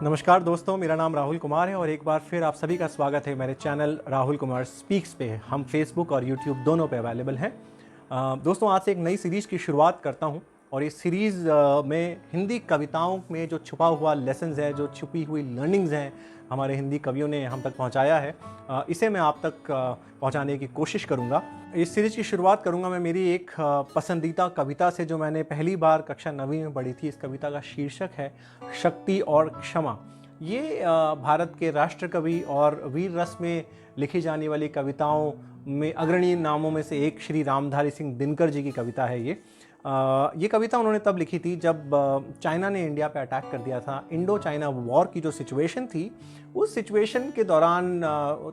नमस्कार दोस्तों, मेरा नाम राहुल कुमार है और एक बार फिर आप सभी का स्वागत है मेरे चैनल राहुल कुमार स्पीक्स पे। हम फेसबुक और यूट्यूब दोनों पे अवेलेबल हैं। दोस्तों, आज से एक नई सीरीज़ की शुरुआत करता हूं और इस सीरीज़ में हिंदी कविताओं में जो छुपा हुआ लेसन्स है, जो छुपी हुई लर्निंग्स हैं, हमारे हिंदी कवियों ने हम तक पहुंचाया है, इसे मैं आप तक पहुंचाने की कोशिश करूंगा। इस सीरीज़ की शुरुआत करूंगा मैं मेरी एक पसंदीदा कविता से, जो मैंने पहली बार कक्षा 9वीं में पढ़ी थी। इस कविता का शीर्षक है शक्ति और क्षमा। ये भारत के राष्ट्र कवि और वीर रस में लिखी जाने वाली कविताओं में अग्रणी नामों में से एक श्री रामधारी सिंह दिनकर जी की कविता है। ये कविता उन्होंने तब लिखी थी जब चाइना ने इंडिया पे अटैक कर दिया था। इंडो चाइना वॉर की जो सिचुएशन थी, उस सिचुएशन के दौरान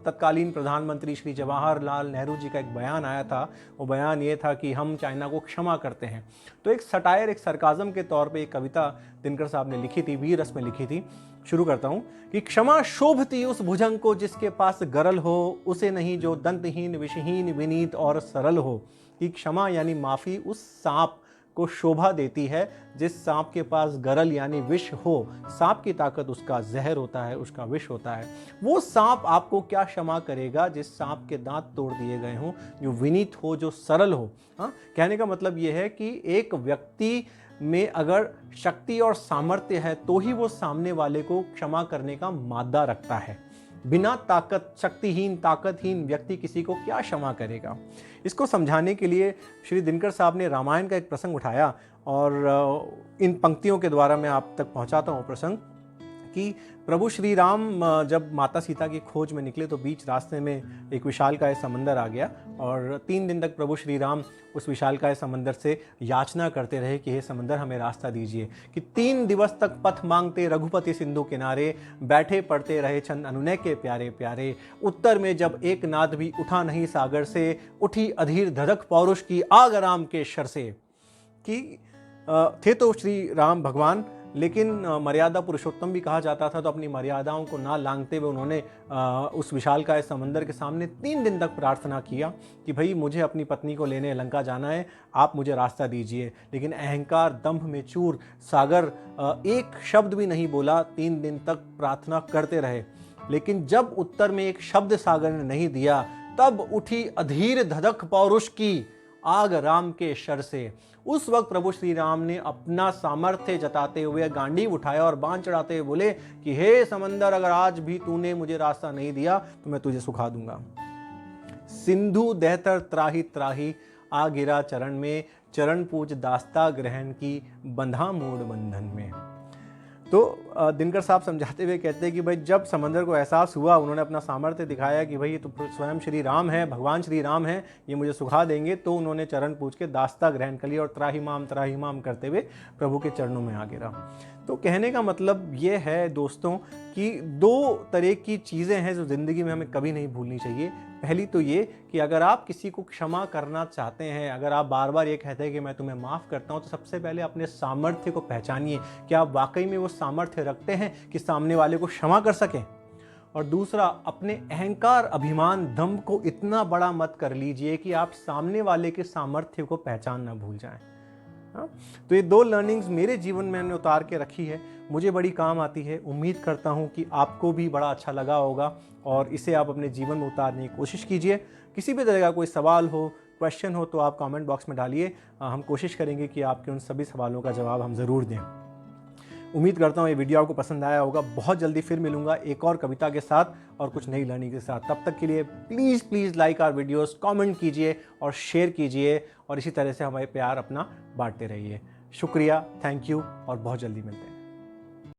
तत्कालीन प्रधानमंत्री श्री जवाहरलाल नेहरू जी का एक बयान आया था। वो बयान ये था कि हम चाइना को क्षमा करते हैं। तो एक सटायर, एक सरकाज़म के तौर पे एक कविता दिनकर साहब ने लिखी थी, वीर रस में लिखी थी। शुरू करता हूँ कि क्षमा शोभती उस भुजंग को जिसके पास गरल हो, उसे नहीं जो दंतहीन विषहीन विनीत और सरल हो। कि क्षमा यानी माफ़ी उस सांप को शोभा देती है जिस सांप के पास गरल यानी विष हो। सांप की ताकत उसका जहर होता है, उसका विष होता है। वो सांप आपको क्या क्षमा करेगा जिस सांप के दांत तोड़ दिए गए हों, जो विनीत हो, जो सरल हो। हाँ, कहने का मतलब ये है कि एक व्यक्ति में अगर शक्ति और सामर्थ्य है तो ही वो सामने वाले को क्षमा करने का मादा रखता है। बिना ताकत, शक्तिहीन, ताकतहीन व्यक्ति किसी को क्या क्षमा करेगा। इसको समझाने के लिए श्री दिनकर साहब ने रामायण का एक प्रसंग उठाया और इन पंक्तियों के द्वारा मैं आप तक पहुंचाता हूं प्रसंग कि प्रभु श्री राम जब माता सीता की खोज में निकले तो बीच रास्ते में एक विशालकाय समंदर आ गया और 3 दिन तक प्रभु श्री राम उस विशालकाय समंदर से याचना करते रहे कि हे समंदर, हमें रास्ता दीजिए। कि 3 दिवस तक पथ मांगते रघुपति सिंधु किनारे, बैठे पढ़ते रहे चंद अनुनय के प्यारे प्यारे। उत्तर में जब एक नाद भी उठा नहीं सागर से, उठी अधीर धधक पौरुष की आग राम के शर से। कि थे तो श्री राम भगवान, लेकिन मर्यादा पुरुषोत्तम भी कहा जाता था। तो अपनी मर्यादाओं को ना लांघते हुए उन्होंने उस विशालकाय समंदर के सामने 3 दिन तक प्रार्थना किया कि भाई मुझे अपनी पत्नी को लेने लंका जाना है, आप मुझे रास्ता दीजिए। लेकिन अहंकार, दंभ में चूर सागर एक शब्द भी नहीं बोला, 3 दिन तक प्रार्थना करते रहे। लेकिन जब उत्तर में एक शब्द सागर ने नहीं दिया, तब उठी अधीर धधक पौरुष की आग राम के शर से। उस वक्त प्रभु श्री राम ने अपना सामर्थ्य जताते हुए गांडीव उठाया और बांध चढ़ाते हुए बोले कि हे समंदर, अगर आज भी तूने मुझे रास्ता नहीं दिया तो मैं तुझे सुखा दूंगा। सिंधु दहतर त्राही त्राही, आ गिरा चरण में, चरण पूज दास्ता ग्रहण की, बंधा मूड बंधन में। तो दिनकर साहब समझाते हुए कहते हैं कि भाई जब समंदर को एहसास हुआ, उन्होंने अपना सामर्थ्य दिखाया कि भाई ये तो स्वयं श्री राम है, भगवान श्री राम है, ये मुझे सुखा देंगे। तो उन्होंने चरण पूछ के दास्ता ग्रहण कर लिया और त्राही माम करते हुए प्रभु के चरणों में आ गिरा। तो कहने का मतलब ये है दोस्तों कि 2 तरह की चीज़ें हैं जो ज़िंदगी में हमें कभी नहीं भूलनी चाहिए। पहली तो ये कि अगर आप किसी को क्षमा करना चाहते हैं, अगर आप बार बार ये कहते हैं कि मैं तुम्हें माफ़ करता हूँ, तो सबसे पहले अपने सामर्थ्य को पहचानिए कि आप वाकई में वो सामर्थ्य रखते हैं कि सामने वाले को क्षमा कर सकें। और दूसरा, अपने अहंकार, अभिमान, दंभ को इतना बड़ा मत कर लीजिए कि आप सामने वाले के सामर्थ्य को पहचान ना भूल जाएं। तो ये 2 लर्निंग्स मेरे जीवन में मैंने उतार के रखी है, मुझे बड़ी काम आती है। उम्मीद करता हूँ कि आपको भी बड़ा अच्छा लगा होगा और इसे आप अपने जीवन में उतारने की कोशिश कीजिए। किसी भी तरह का कोई सवाल हो, क्वेश्चन हो तो आप कमेंट बॉक्स में डालिए। हम कोशिश करेंगे कि आपके उन सभी सवालों का जवाब हम ज़रूर दें। उम्मीद करता हूँ ये वीडियो आपको पसंद आया होगा। बहुत जल्दी फिर मिलूंगा एक और कविता के साथ और कुछ नई लर्निंग के साथ। तब तक के लिए please like our videos, comment कीजिए और शेयर कीजिए और इसी तरह से हमारे प्यार अपना बांटते रहिए। शुक्रिया, थैंक यू और बहुत जल्दी मिलते हैं।